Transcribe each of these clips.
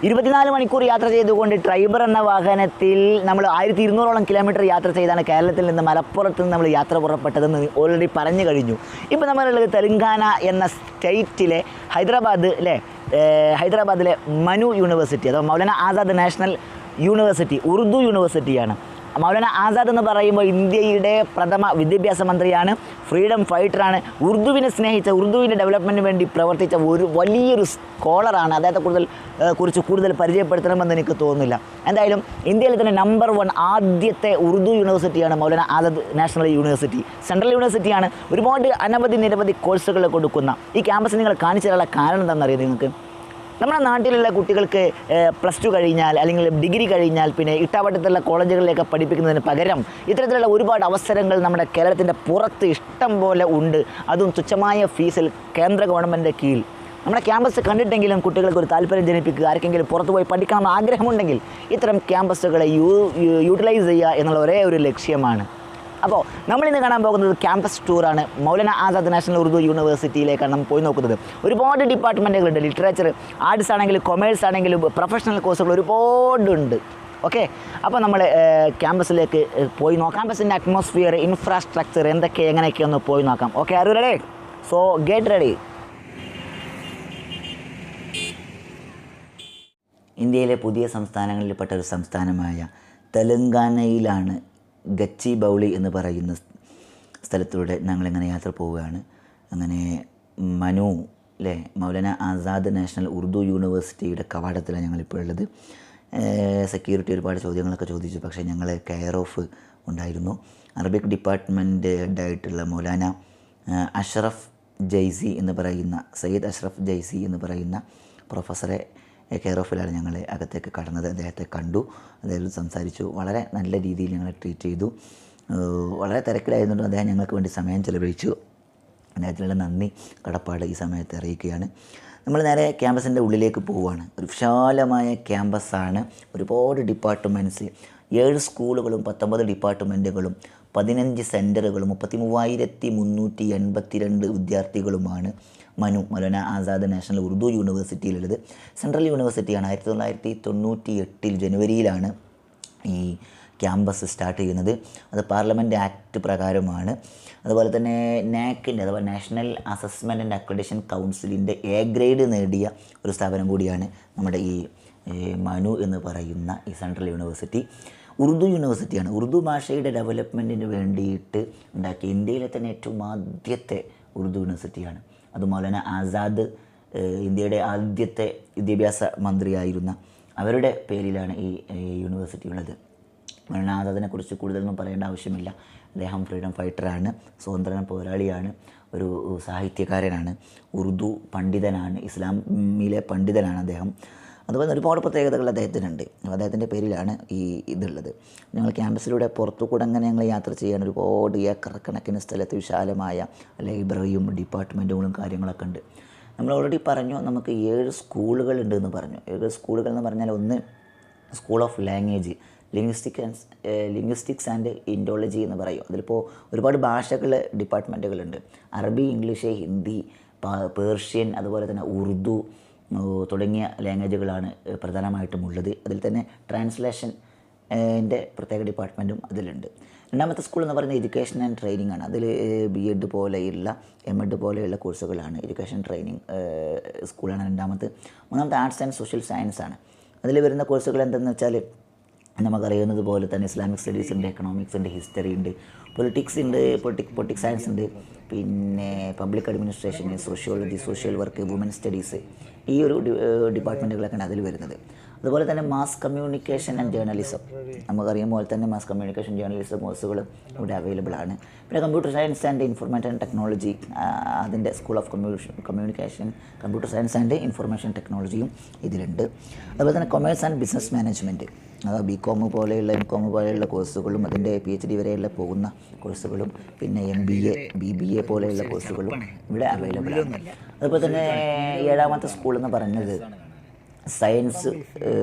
24 മണിക്കൂർ യാത്ര ചെയ്തുകൊണ്ട് ട്രൈബർ എന്ന വാഹനത്തിൽ നമ്മൾ 1200ഓളം കിലോമീറ്റർ യാത്ര ചെയ്താണ് കേരളത്തിൽ നിന്ന് മലപ്പുറത്ത് നിന്ന് നമ്മൾ യാത്ര പുറപ്പെട്ടതെന്ന് ഓൾറെഡി പറഞ്ഞു കഴിഞ്ഞു. ഇപ്പോൾ നമ്മളുള്ളത് തെലങ്കാന എന്ന സ്റ്റേറ്റിലെ ഹൈദരാബാദിലെ മനു യൂണിവേഴ്സിറ്റി അഥവാ മൗലാന ആസാദ് നാഷണൽ യൂണിവേഴ്സിറ്റി ഉറുദു യൂണിവേഴ്സിറ്റിയാണ്. മൗലാന ആസാദ് എന്ന് പറയുമ്പോൾ ഇന്ത്യയുടെ പ്രഥമ വിദ്യാഭ്യാസ മന്ത്രിയാണ്, ഫ്രീഡം ഫൈറ്ററാണ്, ഉറുദുവിനെ സ്നേഹിച്ച ഉറുദുവിൻ്റെ ഡെവലപ്മെൻറ്റിന് വേണ്ടി പ്രവർത്തിച്ച ഒരു വലിയൊരു സ്കോളറാണ്. അദ്ദേഹത്തെ കുറിച്ച് കൂടുതൽ പരിചയപ്പെടുത്തണമെന്ന് എനിക്ക് തോന്നുന്നില്ല. എന്തായാലും ഇന്ത്യയിലെ തന്നെ നമ്പർ 1 ആദ്യത്തെ ഉറുദു യൂണിവേഴ്സിറ്റിയാണ് Maulana Azad national university. Central യൂണിവേഴ്സിറ്റിയാണ്. ഒരുപാട് നിരവധി കോഴ്സുകൾ കൊടുക്കുന്ന ഈ ക്യാമ്പസ് നിങ്ങൾ കാണിച്ചു തരാനുള്ള കാരണം എന്താണെന്നറിയാം നിങ്ങൾക്ക്? നമ്മുടെ നാട്ടിലുള്ള കുട്ടികൾക്ക് +2 കഴിഞ്ഞാൽ അല്ലെങ്കിൽ ഡിഗ്രി കഴിഞ്ഞാൽ പിന്നെ ഇട്ടാവട്ടത്തുള്ള കോളേജുകളിലേക്ക് പഠിപ്പിക്കുന്നതിന് പകരം ഇത്തരത്തിലുള്ള ഒരുപാട് അവസരങ്ങൾ നമ്മുടെ കേരളത്തിൻ്റെ പുറത്ത് ഇഷ്ടം പോലെ ഉണ്ട്. അതും തുച്ഛമായ ഫീസിൽ കേന്ദ്ര ഗവൺമെൻറ്റിൻ്റെ കീഴിൽ. നമ്മുടെ ക്യാമ്പസ് കണ്ടിട്ടെങ്കിലും കുട്ടികൾക്ക് ഒരു താല്പര്യം ജനിപ്പിക്കുക, ആർക്കെങ്കിലും പുറത്ത് പോയി പഠിക്കണമെന്ന് ആഗ്രഹമുണ്ടെങ്കിൽ ഇത്തരം ക്യാമ്പസുകളെ യൂട്ടിലൈസ് ചെയ്യുക എന്നുള്ള ഒരേ ഒരു ലക്ഷ്യമാണ്. അപ്പോൾ നമ്മളിന്ന് കാണാൻ പോകുന്നത് ക്യാമ്പസ് ടൂറാണ്. മൗലാന ആസാദ് നാഷണൽ ഉറുദു യൂണിവേഴ്സിറ്റിയിലേക്കാണ് നമ്മൾ പോയി നോക്കുന്നത്. ഒരുപാട് ഡിപ്പാർട്ട്മെൻറ്റുകളുണ്ട്. ലിറ്ററേച്ചർ, ആർട്സ് ആണെങ്കിലും കൊമേഴ്സ് ആണെങ്കിലും പ്രൊഫഷണൽ കോഴ്സുകൾ ഒരുപാടുണ്ട്. ഓക്കെ, അപ്പോൾ നമ്മൾ ക്യാമ്പസിലേക്ക് പോയി നോക്കാം. ക്യാമ്പസിൻ്റെ അറ്റ്മോസ്ഫിയർ, ഇൻഫ്രാസ്ട്രക്ചർ എങ്ങനെയൊക്കെയൊന്ന് പോയി നോക്കാം. Okay, are you ready? So get ready. ഇന്ത്യയിലെ പുതിയ സംസ്ഥാനങ്ങളിൽപ്പെട്ട ഒരു സംസ്ഥാനമായ തെലങ്കാനയിലാണ് ഗച്ചിബൗളി എന്ന് പറയുന്ന സ്ഥലത്തൂടെ ഞങ്ങളിങ്ങനെ യാത്ര പോവുകയാണ്. അങ്ങനെ മൗലാന ആസാദ് നാഷണൽ ഉറുദു യൂണിവേഴ്സിറ്റിയുടെ കവാടത്തിലാണ് ഞങ്ങളിപ്പോൾ ഉള്ളത്. സെക്യൂരിറ്റി ഒരുപാട് ചോദ്യങ്ങളൊക്കെ ചോദിച്ചു. പക്ഷേ ഞങ്ങൾ കെയർ ഓഫ് ഉണ്ടായിരുന്നു. അറബിക് ഡിപ്പാർട്ട്മെൻറ്റ് ഹെഡായിട്ടുള്ള മൗലാന സയ്യിദ് അഷ്റഫ് ജൈസി എന്ന് പറയുന്ന പ്രൊഫസറെ കെയർ ഓഫിലാണ് ഞങ്ങൾ അകത്തേക്ക് കടന്നത്. അദ്ദേഹത്തെ കണ്ടു, അദ്ദേഹം സംസാരിച്ചു. വളരെ നല്ല രീതിയിൽ ഞങ്ങളെ ട്രീറ്റ് ചെയ്തു. വളരെ തിരക്കിലായിരുന്നുകൊണ്ട് അദ്ദേഹം ഞങ്ങൾക്ക് വേണ്ടി സമയം ചെലവഴിച്ചു. അദ്ദേഹത്തിനുള്ള നന്ദി, കടപ്പാട് ഈ സമയത്ത് അറിയിക്കുകയാണ്. നമ്മൾ നേരെ ക്യാമ്പസിൻ്റെ ഉള്ളിലേക്ക് പോവുകയാണ്. ഒരു വിശാലമായ ക്യാമ്പസാണ്. ഒരുപാട് ഡിപ്പാർട്ട്മെൻറ്റ്സ്, 7 സ്കൂളുകളും 19 ഡിപ്പാർട്ട്മെൻറ്റുകളും 15 സെൻറ്ററുകളും 33,382 വിദ്യാർത്ഥികളുമാണ് മൗലാന ആസാദ് നാഷണൽ ഉറുദു യൂണിവേഴ്സിറ്റിയിലുള്ളത്. സെൻട്രൽ യൂണിവേഴ്സിറ്റിയാണ്. 1998 ജനുവരിയിലാണ് ഈ ക്യാമ്പസ് സ്റ്റാർട്ട് ചെയ്യുന്നത്. അത് പാർലമെൻറ്റ് ആക്ട് പ്രകാരമാണ്. അതുപോലെ തന്നെ നാക്കിൻ്റെ അഥവാ നാഷണൽ അസസ്മെൻറ്റ് ആൻഡ് അക്രഡിറ്റേഷൻ കൗൺസിലിൻ്റെ A ഗ്രേഡ് നേടിയ ഒരു സ്ഥാപനം കൂടിയാണ് നമ്മുടെ ഈ മനു എന്ന് പറയുന്ന ഈ സെൻട്രൽ യൂണിവേഴ്സിറ്റി. ഉറുദു യൂണിവേഴ്സിറ്റിയാണ്. ഉറുദു ഭാഷയുടെ ഡെവലപ്മെൻറ്റിന് വേണ്ടിയിട്ട് ഉണ്ടാക്കിയ ഇന്ത്യയിലെ തന്നെ ഏറ്റവും ആദ്യത്തെ ഉറുദു യൂണിവേഴ്സിറ്റിയാണ്. അത് മൗലാന ആസാദ്, ഇന്ത്യയുടെ ആദ്യത്തെ വിദ്യാഭ്യാസ മന്ത്രിയായിരുന്ന അവരുടെ പേരിലാണ് ഈ യൂണിവേഴ്സിറ്റി ഉള്ളത്. മൗലാന ആസാദിനെ കുറിച്ച് കൂടുതലൊന്നും പറയേണ്ട ആവശ്യമില്ല. അദ്ദേഹം ഫ്രീഡം ഫൈറ്ററാണ്, സ്വാതന്ത്ര്യ പോരാളിയാണ്, ഒരു സാഹിത്യകാരനാണ്, ഉറുദു പണ്ഡിതനാണ്, ഇസ്ലാമിലെ പണ്ഡിതനാണ് അദ്ദേഹം. അതുപോലെ ഒരുപാട് പ്രത്യേകതകൾ അദ്ദേഹത്തിനുണ്ട്. അദ്ദേഹത്തിൻ്റെ പേരിലാണ് ഈ ഇതുള്ളത്. ഞങ്ങൾ ക്യാമ്പസിലൂടെ പുറത്തുകൂടെ അങ്ങനെ ഞങ്ങൾ യാത്ര ചെയ്യാൻ ഒരുപാട് ഏക്കറക്കണക്കിന് സ്ഥലത്ത് വിശാലമായ ലൈബ്രറിയും ഡിപ്പാർട്ട്മെൻറ്റുകളും കാര്യങ്ങളൊക്കെ ഉണ്ട്. നമ്മൾ ഓൾറെഡി പറഞ്ഞു നമുക്ക് 7 സ്കൂളുകളുണ്ട് എന്ന് പറഞ്ഞു. 7 സ്കൂളുകൾ എന്ന് പറഞ്ഞാൽ ഒന്ന് school of language, linguistics and Indology എന്ന് പറയും. അതിലിപ്പോൾ ഒരുപാട് ഭാഷകൾ ഡിപ്പാർട്ട്മെൻറ്റുകളുണ്ട്. അറബി, ഇംഗ്ലീഷ്, ഹിന്ദി, പേർഷ്യൻ, അതുപോലെ തന്നെ ഉറുദു തുടങ്ങിയ ലാംഗ്വേജുകളാണ് പ്രധാനമായിട്ടും ഉള്ളത്. അതിൽ തന്നെ ട്രാൻസ്ലേഷൻ്റെ പ്രത്യേക ഡിപ്പാർട്ട്മെൻറ്റും അതിലുണ്ട്. രണ്ടാമത്തെ സ്കൂൾ എന്ന് പറയുന്നത് എഡ്യൂക്കേഷൻ ആൻഡ് ട്രെയിനിങ് ആണ്. അതിൽ B.Ed പോലെയുള്ള M.Ed പോലെയുള്ള കോഴ്സുകളാണ്. എഡ്യൂക്കേഷൻ ട്രെയിനിങ് സ്കൂളാണ് രണ്ടാമത്തെ. മൂന്നാമത്തെ ആർട്സ് ആൻഡ് സോഷ്യൽ സയൻസ് ആണ്. അതിൽ വരുന്ന കോഴ്സുകൾ എന്തെന്ന് വെച്ചാൽ നമുക്കറിയുന്നത് പോലെ തന്നെ ഇസ്ലാമിക് സ്റ്റഡീസ് ഉണ്ട്, എക്കണോമിക്സ് ഉണ്ട്, ഹിസ്റ്ററി ഉണ്ട്, പൊളിറ്റിക്സ് ഉണ്ട്, പൊളിറ്റിക് സയൻസ് ഉണ്ട്, പിന്നെ public administration, sociology, social work, woman studies, ഈ ഒരു ഡിപ്പാർട്ട്മെൻറ്റുകളൊക്കെയാണ് അതിൽ വരുന്നത്. അതുപോലെ തന്നെ മാസ് കമ്മ്യൂണിക്കേഷൻ ആൻഡ് ജേർണലിസം, നമുക്കറിയാം പോലെ തന്നെ മാസ് കമ്മ്യൂണിക്കേഷൻ ജേർണലിസം കോഴ്സുകളും ഇവിടെ അവൈലബിൾ ആണ്. പിന്നെ computer science and information technology, അതിൻ്റെ school of communication, computer science and information ടെക്നോളജിയും ഇതിലുണ്ട്. അതുപോലെ തന്നെ കൊമേഴ്സ് ആൻഡ് ബിസിനസ് മാനേജ്മെൻറ്റ്, അതായത് B.Com പോലെയുള്ള M.Com പോലെയുള്ള കോഴ്സുകളും അതിൻ്റെ PhD വരെയുള്ള പോകുന്ന കോഴ്സുകളും പിന്നെ MBA, BBA പോലെയുള്ള കോഴ്സുകളും ഇവിടെ അവൈലബിൾ ആണ്. അതുപോലെ തന്നെ 7ാമത്തെ സ്കൂൾ എന്ന് പറഞ്ഞത് സയൻസ്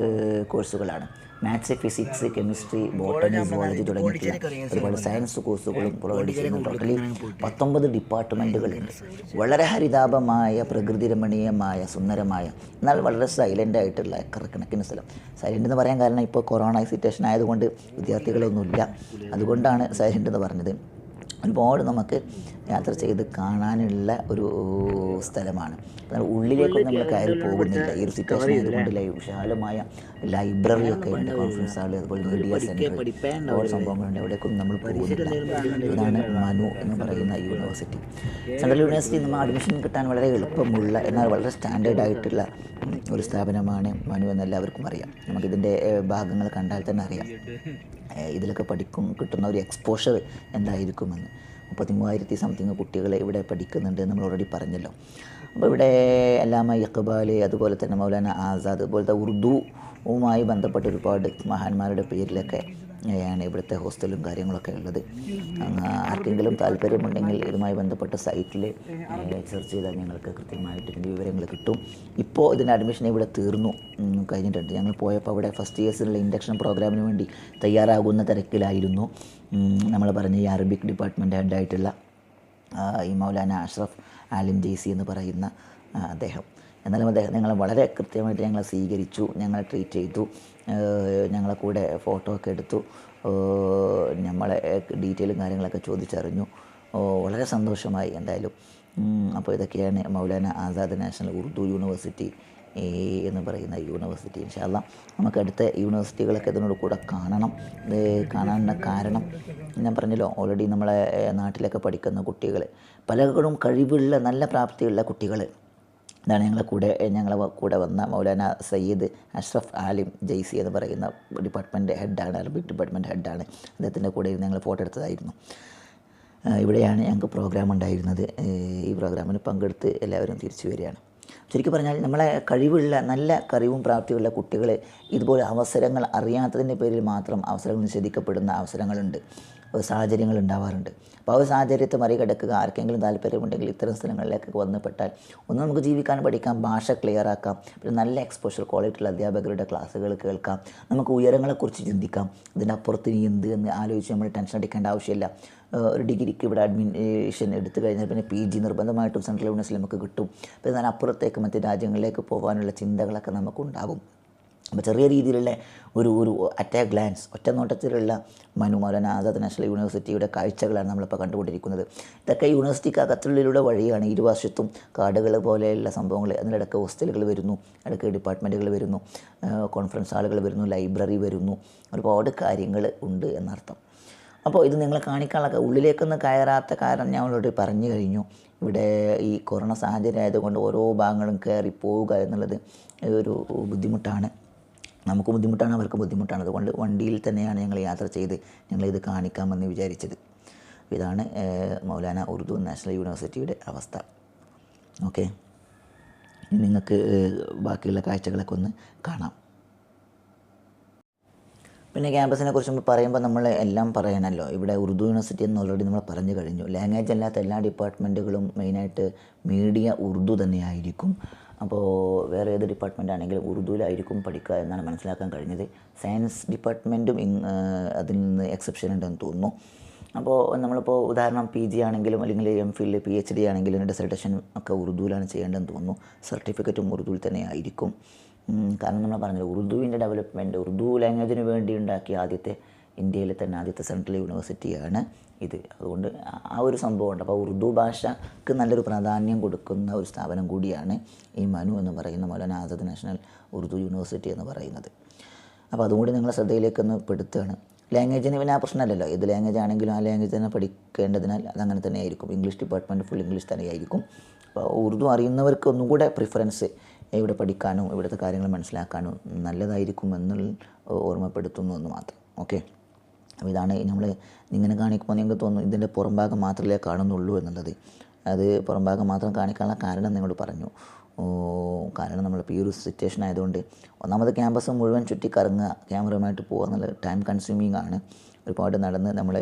കോഴ്സുകളാണ്. Maths, physics, chemistry, botany, zoology തുടങ്ങിയിട്ടുള്ള ഒരുപാട് സയൻസ് കോഴ്സുകളും പ്രൊവൈഡ് ചെയ്യുന്ന ടോട്ടലി 19 ഡിപ്പാർട്ട്മെൻറ്റുകളുണ്ട്. വളരെ ഹരിതാപമായ, പ്രകൃതി രമണീയമായ, സുന്ദരമായ, എന്നാൽ വളരെ സൈലൻ്റ് ആയിട്ടുള്ള ഏക്കറക്കണക്കിന് സ്ഥലം. സൈലൻ്റ് എന്ന് പറയാൻ കാരണം ഇപ്പോൾ കൊറോണ സിറ്റുവേഷൻ ആയതുകൊണ്ട് വിദ്യാർത്ഥികളൊന്നുമില്ല, അതുകൊണ്ടാണ് സൈലൻ്റ് എന്ന് പറഞ്ഞത്. ഒരുപാട് നമുക്ക് യാത്ര ചെയ്ത് കാണാനുള്ള ഒരു സ്ഥലമാണ്. എന്നാൽ ഉള്ളിലേക്കൊന്നും നമ്മൾ കയറി പോകുന്നില്ല. ഈ ഒരു സിറ്റുവേഷൻ ആയതുകൊണ്ട് വിശാലമായ ലൈബ്രറിയൊക്കെ ഉണ്ട്, കോൺഫറൻസ് ഹാൾ, അതുപോലെ മീഡിയ സെൻറ്റർ, ഒരുപാട് സംഭവങ്ങളുണ്ട്. അവിടേക്കൊന്നും നമ്മൾ പോകുന്നില്ല. ഇതാണ് മനു എന്ന് പറയുന്ന യൂണിവേഴ്സിറ്റി. സെൻട്രൽ യൂണിവേഴ്സിറ്റി നമ്മൾ അഡ്മിഷൻ കിട്ടാൻ വളരെ എളുപ്പമുള്ള, എന്നാൽ വളരെ സ്റ്റാൻഡേർഡ് ആയിട്ടുള്ള ഒരു സ്ഥാപനമാണ് മനു എന്നെല്ലാവർക്കും അറിയാം. നമുക്കിതിൻ്റെ ഭാഗങ്ങൾ കണ്ടാൽ തന്നെ അറിയാം ഇതിലൊക്കെ കിട്ടുന്ന ഒരു എക്സ്പോഷർ എന്തായിരിക്കുമെന്ന്. 33,000 സംതിങ് കുട്ടികൾ ഇവിടെ പഠിക്കുന്നുണ്ട്, നമ്മൾ ഓൾറെഡി പറഞ്ഞല്ലോ. അപ്പോൾ ഇവിടെ അല്ലാമ ഇഖ്ബാൽ, അതുപോലെ തന്നെ മൗലാന ആസാദ്, അതുപോലത്തെ ഉറുദുവുമായി ബന്ധപ്പെട്ട ഒരുപാട് മഹാന്മാരുടെ പേരിലൊക്കെ ആണ് ഇവിടുത്തെ ഹോസ്റ്റലും കാര്യങ്ങളൊക്കെ ഉള്ളത്. ആർക്കെങ്കിലും താല്പര്യമുണ്ടെങ്കിൽ ഇതുമായി ബന്ധപ്പെട്ട സൈറ്റിൽ സെർച്ച് ചെയ്താൽ ഞങ്ങൾക്ക് കൃത്യമായിട്ട് ഇതിൻ്റെ വിവരങ്ങൾ കിട്ടും. ഇപ്പോൾ ഇതിൻ്റെ അഡ്മിഷൻ ഇവിടെ കഴിഞ്ഞിട്ടുണ്ട്. ഞങ്ങൾ പോയപ്പോൾ അവിടെ ഫസ്റ്റ് ഇയേഴ്സിനുള്ള ഇൻഡക്ഷൻ പ്രോഗ്രാമിന് വേണ്ടി തയ്യാറാകുന്ന തിരക്കിലായിരുന്നു. നമ്മൾ പറഞ്ഞ ഈ അറബിക് ഡിപ്പാർട്ട്മെൻറ്റ് ഹെഡായിട്ടുള്ള ഈ മൗലാന അഷ്റഫ് ആലിം ജെയ്സി എന്ന് പറയുന്ന അദ്ദേഹം. എന്നാലും അദ്ദേഹം ഞങ്ങളെ വളരെ കൃത്യമായിട്ട് ഞങ്ങളെ സ്വീകരിച്ചു, ഞങ്ങളെ ട്രീറ്റ് ചെയ്തു, ഞങ്ങളെ കൂടെ ഫോട്ടോ ഒക്കെ എടുത്തു, നമ്മളെ ഡീറ്റെയിലും കാര്യങ്ങളൊക്കെ ചോദിച്ചറിഞ്ഞു. വളരെ സന്തോഷമായി എന്തായാലും. അപ്പോൾ ഇതൊക്കെയാണ് മൗലാന ആസാദ് നാഷണൽ ഉറുദു യൂണിവേഴ്സിറ്റി എന്ന് പറയുന്ന യൂണിവേഴ്സിറ്റി. ഇൻഷാ അല്ലാഹ് നമുക്ക് അടുത്ത യൂണിവേഴ്സിറ്റികളൊക്കെ ഇതിനോട് കൂടെ കാണാനുള്ള കാരണം ഞാൻ പറഞ്ഞല്ലോ, ഓൾറെഡി നമ്മളെ നാട്ടിലൊക്കെ പഠിക്കുന്ന കുട്ടികൾ, പലരും കഴിവുള്ള നല്ല പ്രാപ്തിയുള്ള കുട്ടികൾ. ഇതാണ് ഞങ്ങളെ കൂടെ വന്ന മൗലാന സയ്യിദ് അഷ്റഫ് ആലിം ജെയ്സി എന്ന് പറയുന്ന ഡിപ്പാർട്ട്മെൻറ്റ് ഹെഡാണ്, അറബിക് ഡിപ്പാർട്ട്മെൻറ്റ് ഹെഡാണ്. അദ്ദേഹത്തിൻ്റെ കൂടെ ഞങ്ങൾ ഫോട്ടോ എടുത്തതായിരുന്നു. ഇവിടെയാണ് ഞങ്ങൾക്ക് പ്രോഗ്രാം ഉണ്ടായിരുന്നത്. ഈ പ്രോഗ്രാമിന് പങ്കെടുത്ത് എല്ലാവരും തിരിച്ചു വരികയാണ്. ശരിക്കും പറഞ്ഞാൽ നമ്മളെ കഴിവുള്ള, നല്ല കഴിവും പ്രാപ്തിയുള്ള കുട്ടികൾ ഇതുപോലെ അവസരങ്ങൾ അറിയാത്തതിൻ്റെ പേരിൽ മാത്രം അവസരങ്ങൾ നിഷേധിക്കപ്പെടുന്ന അവസരങ്ങളുണ്ട്, സാഹചര്യങ്ങൾ ഉണ്ടാവാറുണ്ട്. അപ്പോൾ ആ ഒരു സാഹചര്യത്തെ മറികടക്കുക, ആർക്കെങ്കിലും താല്പര്യമുണ്ടെങ്കിൽ ഇത്തരം സ്ഥലങ്ങളിലേക്ക് വന്നുപെട്ടാൽ ഒന്ന് നമുക്ക് ജീവിക്കാൻ പഠിക്കാം, ഭാഷ ക്ലിയറാക്കാം, പിന്നെ നല്ല എക്സ്പോഷർ ക്വാളിറ്റിയുള്ള അധ്യാപകരുടെ ക്ലാസ്സുകൾ കേൾക്കാം, നമുക്ക് ഉയരങ്ങളെക്കുറിച്ച് ചിന്തിക്കാം. ഇതിനപ്പുറത്ത് ഇനി എന്ത് എന്ന് ആലോചിച്ച് നമ്മൾ ടെൻഷൻ അടിക്കേണ്ട ആവശ്യമില്ല. ഒരു ഡിഗ്രിക്ക് ഇവിടെ അഡ്മിഷൻ എടുത്തു കഴിഞ്ഞാൽ പിന്നെ PG നിർബന്ധമായിട്ടും സെൻട്രൽ യൂണിവേഴ്സിറ്റിയിൽ നമുക്ക് കിട്ടും. പിന്നെ അതിനപ്പുറത്തേക്ക് മറ്റ് രാജ്യങ്ങളിലേക്ക് പോകാനുള്ള ചിന്തകളൊക്കെ നമുക്കുണ്ടാകും. അപ്പോൾ ചെറിയ രീതിയിലുള്ള ഒരു അറ്റ് എ ഗ്ലാൻസ്, ഒറ്റ നോട്ടത്തിലുള്ള മൗലാന ആസാദ് നാഷണൽ യൂണിവേഴ്സിറ്റിയുടെ കാഴ്ചകളാണ് നമ്മളിപ്പോൾ കണ്ടുകൊണ്ടിരിക്കുന്നത്. ഇതൊക്കെ യൂണിവേഴ്സിറ്റിക്ക് അകത്തുള്ളിലൂടെ വഴിയാണ്. ഇരുവശത്തും കാടുകൾ പോലെയുള്ള സംഭവങ്ങൾ, അതിനിടയ്ക്ക് ഹോസ്റ്റലുകൾ വരുന്നു, ഇടയ്ക്ക് ഡിപ്പാർട്ട്മെൻറ്റുകൾ വരുന്നു, കോൺഫറൻസ് ഹാളുകൾ വരുന്നു, ലൈബ്രറി വരുന്നു, ഒരുപാട് കാര്യങ്ങൾ ഉണ്ട് എന്നർത്ഥം. അപ്പോൾ ഇത് നിങ്ങളെ കാണിക്കാനുള്ള ഉള്ളിലേക്കൊന്നും കയറാത്ത കാരണം ഞാൻ അവളോട് പറഞ്ഞു കഴിഞ്ഞു. ഇവിടെ ഈ കൊറോണ സാഹചര്യം ആയതുകൊണ്ട് ഓരോ ഭാഗങ്ങളും കയറി പോവുക എന്നുള്ളത് ഒരു ബുദ്ധിമുട്ടാണ്. നമുക്ക് ബുദ്ധിമുട്ടാണ്, അവർക്ക് ബുദ്ധിമുട്ടാണ്. അതുകൊണ്ട് വണ്ടിയിൽ തന്നെയാണ് ഞങ്ങൾ യാത്ര ചെയ്ത് ഞങ്ങളിത് കാണിക്കാമെന്ന് വിചാരിച്ചത്. ഇതാണ് മൗലാന ഉറുദു നാഷണൽ യൂണിവേഴ്സിറ്റിയുടെ അവസ്ഥ. ഓക്കെ, നിങ്ങൾക്ക് ബാക്കിയുള്ള കാഴ്ചകളൊക്കെ ഒന്ന് കാണാം. പിന്നെ ക്യാമ്പസിനെ കുറിച്ച് പറയുമ്പോൾ നമ്മൾ എല്ലാം പറയണമല്ലോ. ഇവിടെ ഉറുദു യൂണിവേഴ്സിറ്റി എന്ന് ഓൾറെഡി നമ്മൾ പറഞ്ഞു കഴിഞ്ഞു. ലാംഗ്വേജ് അല്ലാത്ത എല്ലാ ഡിപ്പാർട്ട്മെൻറ്റുകളും മെയിനായിട്ട് മീഡിയ ഉറുദു തന്നെയായിരിക്കും. അപ്പോൾ വേറെ ഏത് ഡിപ്പാർട്ട്മെൻ്റ് ആണെങ്കിലും ഉറുദുവിലായിരിക്കും പഠിക്കുക എന്നാണ് മനസ്സിലാക്കാൻ കഴിഞ്ഞത്. സയൻസ് ഡിപ്പാർട്ട്മെൻറ്റും അതിൽ നിന്ന് എക്സെപ്ഷൻ ഉണ്ടെന്ന് തോന്നുന്നു. അപ്പോൾ നമ്മളിപ്പോൾ ഉദാഹരണം PG ആണെങ്കിലും അല്ലെങ്കിൽ MPhil PhD ആണെങ്കിലും ഡിസർട്ടേഷൻ ഒക്കെ ഉറുദുവിലാണ് ചെയ്യേണ്ടതെന്ന് തോന്നുന്നു. സർട്ടിഫിക്കറ്റും ഉറുദുവിൽ തന്നെ ആയിരിക്കും. കാരണം നമ്മൾ പറഞ്ഞത് ഉറുദുവിൻ്റെ ഡെവലപ്മെൻറ്റ്, ഉറുദു ലാംഗ്വേജിന് വേണ്ടി ഉണ്ടാക്കിയ ഇന്ത്യയിലെ തന്നെ ആദ്യത്തെ സെൻട്രൽ യൂണിവേഴ്സിറ്റിയാണ് ഇത്. അതുകൊണ്ട് ആ ഒരു സംഭവമുണ്ട്. അപ്പോൾ ഉറുദു ഭാഷയ്ക്ക് നല്ലൊരു പ്രാധാന്യം കൊടുക്കുന്ന ഒരു സ്ഥാപനം കൂടിയാണ് ഈ മനു എന്ന് പറയുന്ന മൗലാന ആസാദ് നാഷണൽ ഉറുദു യൂണിവേഴ്സിറ്റി എന്ന് പറയുന്നത്. അപ്പോൾ അതുകൂടി നിങ്ങളെ ശ്രദ്ധയിലേക്കൊന്ന് പെടുത്തുകയാണ്. ലാംഗ്വേജിന് പിന്നെ ആ പ്രശ്നമല്ലല്ലോ. ഏത് ലാംഗ്വേജ് ആണെങ്കിലും ആ ലാംഗ്വേജ് തന്നെ പഠിക്കേണ്ടതിനാൽ അതങ്ങനെ തന്നെ ആയിരിക്കും. ഇംഗ്ലീഷ് ഡിപ്പാർട്ട്മെൻറ്റ് ഫുൾ ഇംഗ്ലീഷ് തന്നെയായിരിക്കും. അപ്പോൾ ഉറുദു അറിയുന്നവർക്ക് ഒന്നും കൂടെ പ്രിഫറൻസ് ഇവിടെ പഠിക്കാനും ഇവിടുത്തെ കാര്യങ്ങൾ മനസ്സിലാക്കാനും നല്ലതായിരിക്കും എന്നുള്ള ഓർമ്മപ്പെടുത്തുന്നു എന്ന് മാത്രം. ഓക്കെ, അപ്പോൾ ഇതാണ് നമ്മൾ ഇങ്ങനെ കാണിക്കുമ്പോൾ നിങ്ങൾക്ക് തോന്നുന്നു ഇതിൻ്റെ പുറംഭാഗം മാത്രമേ കാണുന്നുള്ളൂ എന്നുള്ളത്. അത് പുറംഭാഗം മാത്രം കാണിക്കാനുള്ള കാരണം നിങ്ങളോട് പറഞ്ഞു. കാരണം നമ്മളിപ്പോൾ ഈ ഒരു സിറ്റുവേഷൻ ആയതുകൊണ്ട് ഒന്നാമത് ക്യാമ്പസ് മുഴുവൻ ചുറ്റിക്കറങ്ങുക, ക്യാമറയുമായിട്ട് പോകുക എന്നുള്ളത് ടൈം കൺസ്യൂമിങ് ആണ്. ഒരുപാട് നടന്ന് നമ്മൾ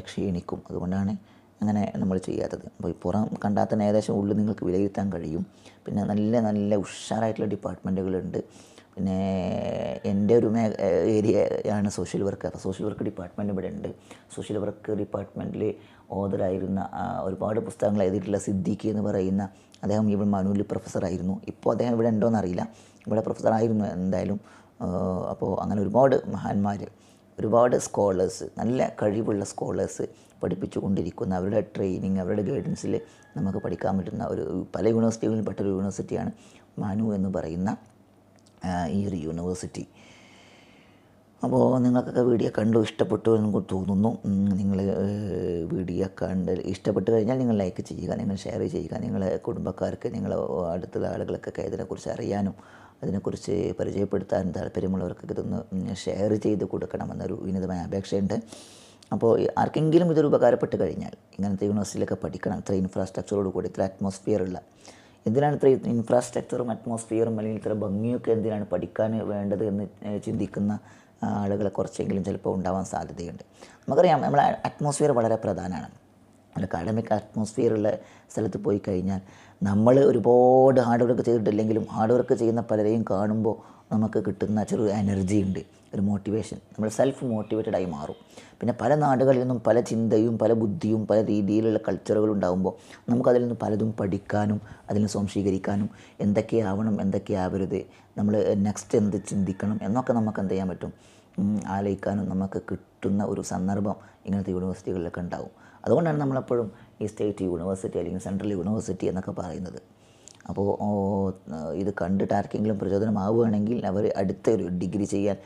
ക്ഷീണിക്കും. അതുകൊണ്ടാണ് അങ്ങനെ നമ്മൾ ചെയ്യാത്തത്. അപ്പോൾ ഈ പുറം കണ്ടാൽ തന്നെ ഏകദേശം ഉള്ളിൽ നിങ്ങൾക്ക് വിലയിരുത്താൻ കഴിയും. പിന്നെ നല്ല നല്ല ഉഷാറായിട്ടുള്ള ഡിപ്പാർട്ട്മെൻറ്റുകളുണ്ട്. പിന്നെ എൻ്റെ ഒരു ഏരിയയാണ് സോഷ്യൽ വർക്ക്. അപ്പോൾ സോഷ്യൽ വർക്ക് ഡിപ്പാർട്ട്മെൻറ്റ് ഇവിടെ ഉണ്ട്. സോഷ്യൽ വർക്ക് ഡിപ്പാർട്ട്മെൻറ്റിൽ ഓതറായിരുന്ന ഒരുപാട് പുസ്തകങ്ങൾ എഴുതിയിട്ടുള്ള സിദ്ദീഖ് എന്ന് പറയുന്ന അദ്ദേഹം ഇവിടെ മാനൂലി പ്രൊഫസറായിരുന്നു. ഇപ്പോൾ അദ്ദേഹം ഇവിടെ ഉണ്ടോയെന്ന് അറിയില്ല, ഇവിടെ പ്രൊഫസറായിരുന്നു എന്തായാലും. അപ്പോൾ അങ്ങനെ ഒരുപാട് മഹാന്മാർ, ഒരുപാട് സ്കോളേഴ്സ്, നല്ല കഴിവുള്ള സ്കോളേഴ്സ് പഠിപ്പിച്ചു കൊണ്ടിരിക്കുന്ന, അവരുടെ ട്രെയിനിങ്, അവരുടെ ഗൈഡൻസിൽ നമുക്ക് പഠിക്കാൻ പറ്റുന്ന പല യൂണിവേഴ്സിറ്റികളിൽ പെട്ടൊരു യൂണിവേഴ്സിറ്റിയാണ് മാനു എന്ന് പറയുന്ന ഈ ഒരു യൂണിവേഴ്സിറ്റി. അപ്പോൾ നിങ്ങൾക്കൊക്കെ വീഡിയോ കണ്ടു ഇഷ്ടപ്പെട്ടു എന്ന് തോന്നുന്നു. നിങ്ങൾ വീഡിയോ കണ്ട് ഇഷ്ടപ്പെട്ട് കഴിഞ്ഞാൽ നിങ്ങൾ ലൈക്ക് ചെയ്യുക, നിങ്ങൾ ഷെയർ ചെയ്യുക. നിങ്ങളെ കുടുംബക്കാർക്ക്, നിങ്ങളെ അടുത്തുള്ള ആളുകൾക്കൊക്കെ ഇതിനെക്കുറിച്ച് അറിയാനും അതിനെക്കുറിച്ച് പരിചയപ്പെടുത്താനും താല്പര്യമുള്ളവർക്ക് ഇതൊന്ന് ഷെയർ ചെയ്ത് കൊടുക്കണമെന്നൊരു വിനീതമായ അപേക്ഷയുണ്ട്. അപ്പോൾ ആർക്കെങ്കിലും ഇതൊരു ഉപകാരപ്പെട്ട് കഴിഞ്ഞാൽ, ഇങ്ങനത്തെ യൂണിവേഴ്സിറ്റിയിലൊക്കെ പഠിക്കണം, ഇത്ര ഇൻഫ്രാസ്ട്രക്ചറോട് കൂടി, ഇത്ര അറ്റ്മോസ്ഫിയറുള്ള, എന്തിനാണ് ഇത്ര ഇൻഫ്രാസ്ട്രക്ചറും അറ്റ്മോസ്ഫിയറും അല്ലെങ്കിൽ ഇത്ര ഭംഗിയൊക്കെ എന്തിനാണ് പഠിക്കാൻ വേണ്ടത് എന്ന് ചിന്തിക്കുന്ന ആളുകളെ കുറച്ചെങ്കിലും ചിലപ്പോൾ ഉണ്ടാവാൻ സാധ്യതയുണ്ട്. നമുക്കറിയാം നമ്മളെ അറ്റ്മോസ്ഫിയർ വളരെ പ്രധാനമാണ്. ഒരു അക്കാഡമിക് അറ്റ്മോസ്ഫിയറുള്ള സ്ഥലത്ത് പോയി കഴിഞ്ഞാൽ നമ്മൾ ഒരുപാട് ഹാർഡ് വർക്ക് ചെയ്തിട്ടില്ലെങ്കിലും ഹാർഡ് വർക്ക് ചെയ്യുന്ന പലരെയും കാണുമ്പോൾ നമുക്ക് കിട്ടുന്ന ചെറിയ എനർജി ഉണ്ട്, ഒരു മോട്ടിവേഷൻ. നമ്മൾ സെൽഫ് മോട്ടിവേറ്റഡായി മാറും. പിന്നെ പല നാടുകളിൽ നിന്നും പല ചിന്തയും പല ബുദ്ധിയും പല രീതിയിലുള്ള കൾച്ചറുകളും ഉണ്ടാകുമ്പോൾ നമുക്കതിൽ നിന്ന് പലതും പഠിക്കാനും അതിൽ നിന്ന് സ്വാംശീകരിക്കാനും, എന്തൊക്കെയാവണം എന്തൊക്കെയാവരുത്, നമ്മൾ നെക്സ്റ്റ് എന്ത് ചിന്തിക്കണം എന്നൊക്കെ നമുക്ക് എന്ത് ചെയ്യാൻ പറ്റും, ആലോചിക്കാനും നമുക്ക് കിട്ടുന്ന ഒരു സന്ദർഭം ഇങ്ങനത്തെ യൂണിവേഴ്സിറ്റികളിലൊക്കെ ഉണ്ടാവും. അതുകൊണ്ടാണ് നമ്മളെപ്പോഴും ഈ സ്റ്റേറ്റ് യൂണിവേഴ്സിറ്റി അല്ലെങ്കിൽ സെൻട്രൽ യൂണിവേഴ്സിറ്റി എന്നൊക്കെ പറയുന്നത്. അപ്പോൾ ഇത് കണ്ടിട്ട് ആർക്കെങ്കിലും പ്രചോദനമാവുകയാണെങ്കിൽ അവർ അടുത്തൊരു ഡിഗ്രി ചെയ്യാൻ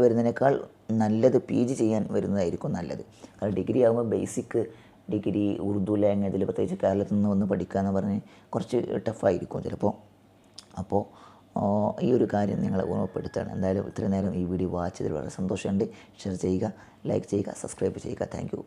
വരുന്നതിനേക്കാൾ നല്ലത് PG ചെയ്യാൻ വരുന്നതായിരിക്കും നല്ലത്. കാരണം ഡിഗ്രി ആകുമ്പോൾ ബേസിക് ഡിഗ്രി ഉറുദു ലാംഗ്വേജിൽ, പ്രത്യേകിച്ച് കേരളത്തിൽ നിന്ന് വന്ന് പഠിക്കുക എന്ന് പറഞ്ഞ് കുറച്ച് ടഫായിരിക്കും ചിലപ്പോൾ. അപ്പോൾ ഈ ഒരു കാര്യം നിങ്ങളെ ഓർമ്മപ്പെടുത്തുകയാണ്. എന്തായാലും ഇത്രയും നേരം ഈ വീഡിയോ വാച്ച് ചെയ്തതിൽ വളരെ സന്തോഷമുണ്ട്. ഷെയർ ചെയ്യുക, ലൈക്ക് ചെയ്യുക, സബ്സ്ക്രൈബ് ചെയ്യുക. Thank you.